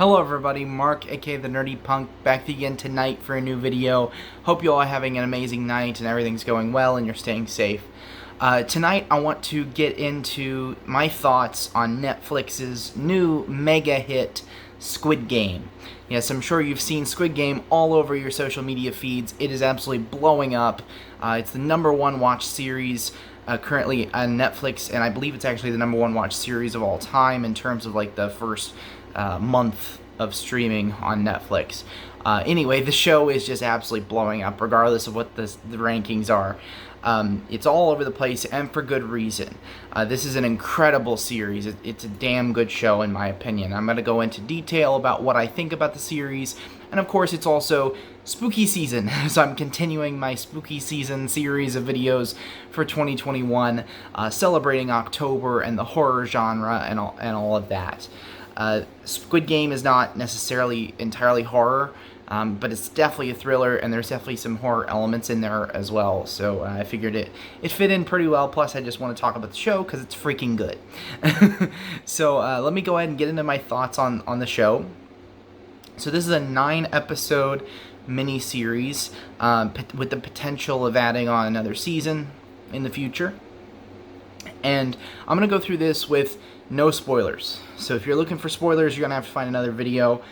Hello everybody, Mark aka the Nerdy Punk back again tonight for a new video. Hope you all are having an amazing night and everything's going well and you're staying safe. Tonight I want to get into my thoughts on Netflix's new mega hit Squid Game. Yes, I'm sure you've seen Squid Game all over your social media feeds. It is absolutely blowing up. It's the #1 watch series currently on Netflix, and I believe it's actually the #1 watch series of all time in terms of like the first month of streaming on Netflix. Anyway, the show is just absolutely blowing up, regardless of what the rankings are. It's all over the place, and for good reason. This is an incredible series. It's a damn good show, in my opinion. I'm going to go into detail about what I think about the series, and of course, it's also spooky season, so I'm continuing my spooky season series of videos for 2021, celebrating October and the horror genre and all of that. Squid Game is not necessarily entirely horror, but it's definitely a thriller, and there's definitely some horror elements in there as well, so I figured it fit in pretty well. Plus, I just want to talk about the show because it's freaking good. So let me go ahead and get into my thoughts on the show. So this is a 9-episode mini-series with the potential of adding on another season in the future. And I'm going to go through this with no spoilers. So if you're looking for spoilers, you're going to have to find another video.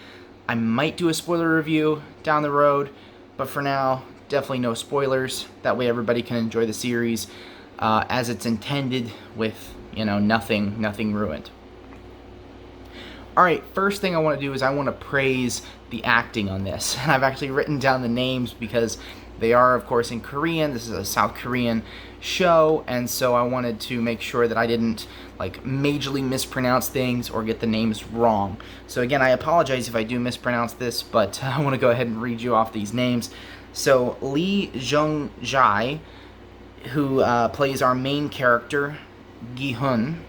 I might do a spoiler review down the road, but for now, definitely no spoilers. That way everybody can enjoy the series as it's intended, with, nothing ruined. Alright, first thing I want to do is I want to praise the acting on this. And I've actually written down the names because they are, of course, in Korean. This is a South Korean show, and so I wanted to make sure that I didn't majorly mispronounce things or get the names wrong. So again, I apologize if I do mispronounce this, but I want to go ahead and read you off these names. So Lee Jung-jae, who plays our main character, Gi-hun,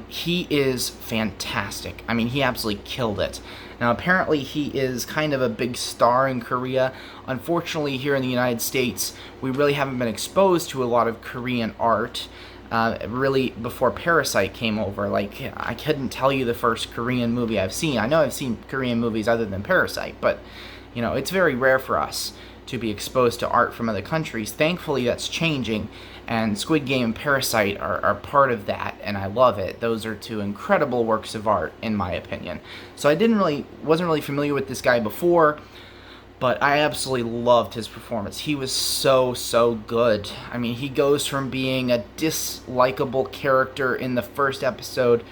he is fantastic. I mean, he absolutely killed it. Now, apparently he is kind of a big star in Korea. Unfortunately, here in the United States, we really haven't been exposed to a lot of Korean art, really before Parasite came over. I couldn't tell you the first Korean movie I've seen. I know I've seen Korean movies other than Parasite, but, it's very rare for us to be exposed to art from other countries. Thankfully, that's changing, and Squid Game and Parasite are part of that, and I love it. Those are two incredible works of art, in my opinion. So I wasn't really familiar with this guy before, but I absolutely loved his performance. He was so good. I mean, he goes from being a dislikable character in the first episode,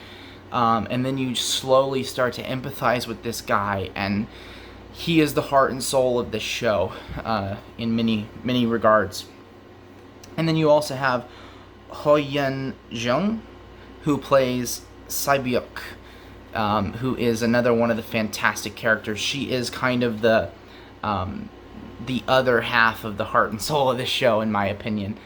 and then you slowly start to empathize with this guy, and he is the heart and soul of the show in many regards. And then you also have Ho-yeon Jung, who plays Sae-byuk, who is another one of the fantastic characters. She is kind of the other half of the heart and soul of the show, in my opinion.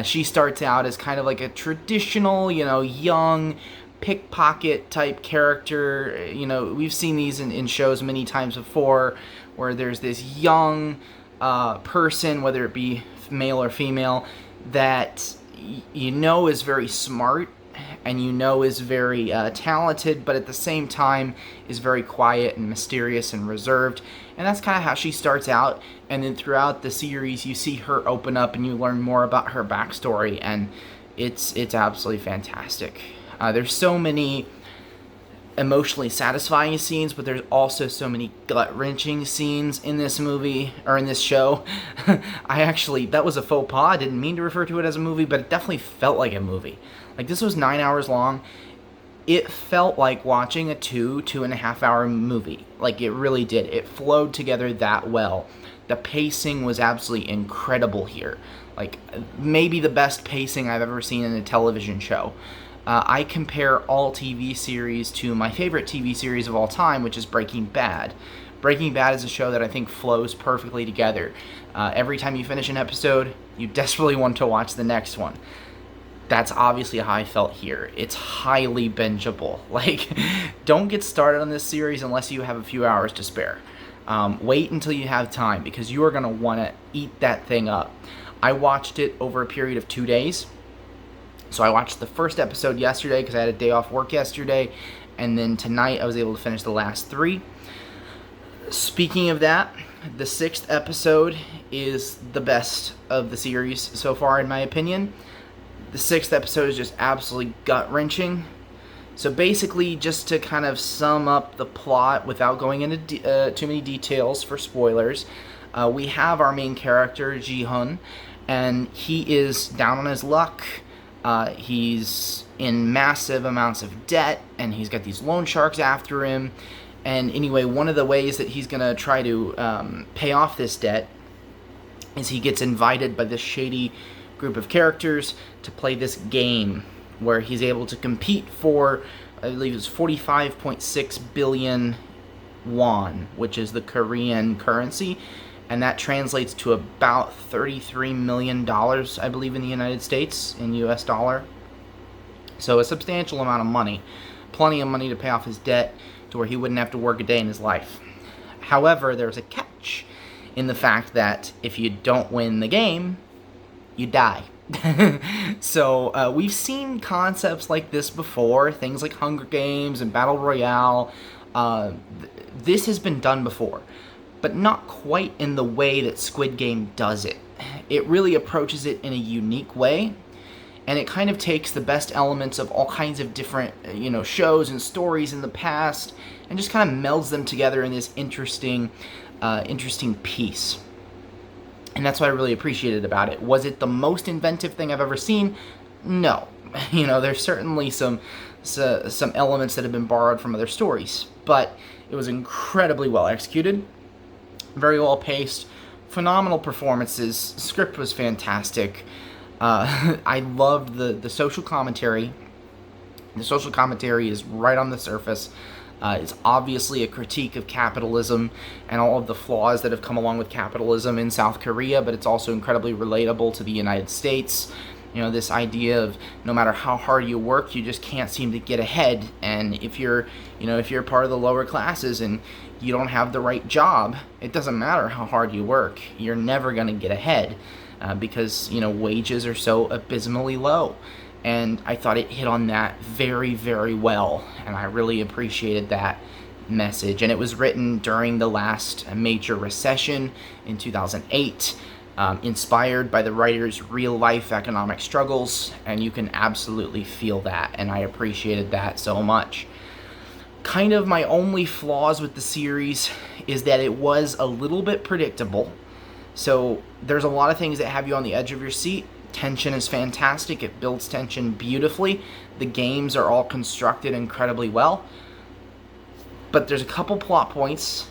She starts out as kind of like a traditional, young pickpocket type character. We've seen these in shows many times before, where there's this young person, whether it be male or female, that is very smart and is very talented, but at the same time is very quiet and mysterious and reserved. And that's kind of how she starts out, and then throughout the series you see her open up and you learn more about her backstory, and it's absolutely fantastic. There's so many emotionally satisfying scenes, but there's also so many gut-wrenching scenes in this movie, or in this show. That was a faux pas. I didn't mean to refer to it as a movie, but it definitely felt like a movie. This was 9 hours long. It felt like watching a 2.5 hour movie. It really did. It flowed together that well. The pacing was absolutely incredible here. Maybe the best pacing I've ever seen in a television show. I compare all TV series to my favorite TV series of all time, which is Breaking Bad. Breaking Bad is a show that I think flows perfectly together. Every time you finish an episode, you desperately want to watch the next one. That's obviously how I felt here. It's highly bingeable. Don't get started on this series unless you have a few hours to spare. Wait until you have time, because you are going to want to eat that thing up. I watched it over a period of 2 days. So I watched the first episode yesterday because I had a day off work yesterday, and then tonight I was able to finish the last 3. Speaking of that, the 6th episode is the best of the series so far, in my opinion. The 6th episode is just absolutely gut-wrenching. So basically, just to kind of sum up the plot without going into too many details for spoilers, we have our main character, Ji-hun, and he is down on his luck. He's in massive amounts of debt, and he's got these loan sharks after him. And anyway, one of the ways that he's going to try to pay off this debt is he gets invited by this shady group of characters to play this game where he's able to compete for, I believe it's 45.6 billion won, which is the Korean currency, and that translates to about $33 million, I believe, in the United States, in US dollar. So a substantial amount of money, plenty of money to pay off his debt to where he wouldn't have to work a day in his life. However, there's a catch in the fact that if you don't win the game, you die. So we've seen concepts like this before, things like Hunger Games and Battle Royale. This has been done before, but not quite in the way that Squid Game does it. It really approaches it in a unique way, and it kind of takes the best elements of all kinds of different, shows and stories in the past, and just kind of melds them together in this interesting piece. And that's what I really appreciated about it. Was it the most inventive thing I've ever seen? No. There's certainly some elements that have been borrowed from other stories, but it was incredibly well executed, very well paced, phenomenal performances. Script was fantastic. I loved the social commentary. The social commentary is right on the surface. It's obviously a critique of capitalism and all of the flaws that have come along with capitalism in South Korea, but it's also incredibly relatable to the United States. This idea of no matter how hard you work, you just can't seem to get ahead. And if you're part of the lower classes and you don't have the right job, it doesn't matter how hard you work. You're never going to get ahead because, wages are so abysmally low. And I thought it hit on that very, very well, and I really appreciated that message. And it was written during the last major recession in 2008, inspired by the writer's real-life economic struggles, and you can absolutely feel that, and I appreciated that so much. Kind of my only flaws with the series is that it was a little bit predictable. So there's a lot of things that have you on the edge of your seat. Tension is fantastic. It builds tension beautifully. The games are all constructed incredibly well. But there's a couple plot points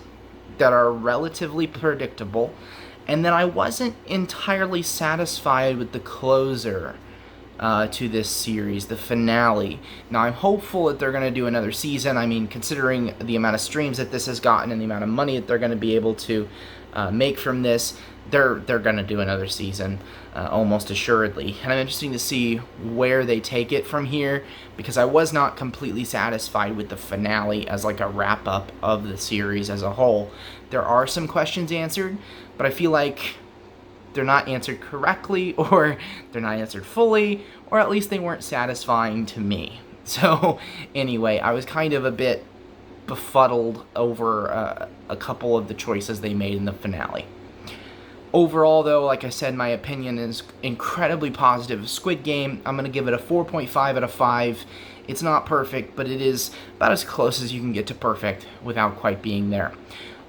that are relatively predictable. And then I wasn't entirely satisfied with the closer to this series, the finale. Now, I'm hopeful that they're going to do another season. I mean, considering the amount of streams that this has gotten and the amount of money that they're going to be able to make from this, they're going to do another season, almost assuredly. And I'm interested to see where they take it from here, because I was not completely satisfied with the finale as like a wrap-up of the series as a whole. There are some questions answered, but I feel like they're not answered correctly, or they're not answered fully, or at least they weren't satisfying to me. So anyway, I was kind of a bit befuddled over a couple of the choices they made in the finale. Overall, though, like I said, my opinion is incredibly positive. Squid Game, I'm going to give it a 4.5 out of 5. It's not perfect, but it is about as close as you can get to perfect without quite being there.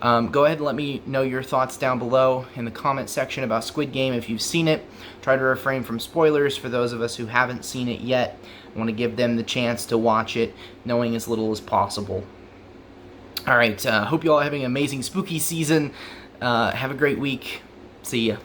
Go ahead and let me know your thoughts down below in the comment section about Squid Game if you've seen it. Try to refrain from spoilers for those of us who haven't seen it yet. I want to give them the chance to watch it, knowing as little as possible. Alright, hope you all are having an amazing spooky season. Have a great week. See ya.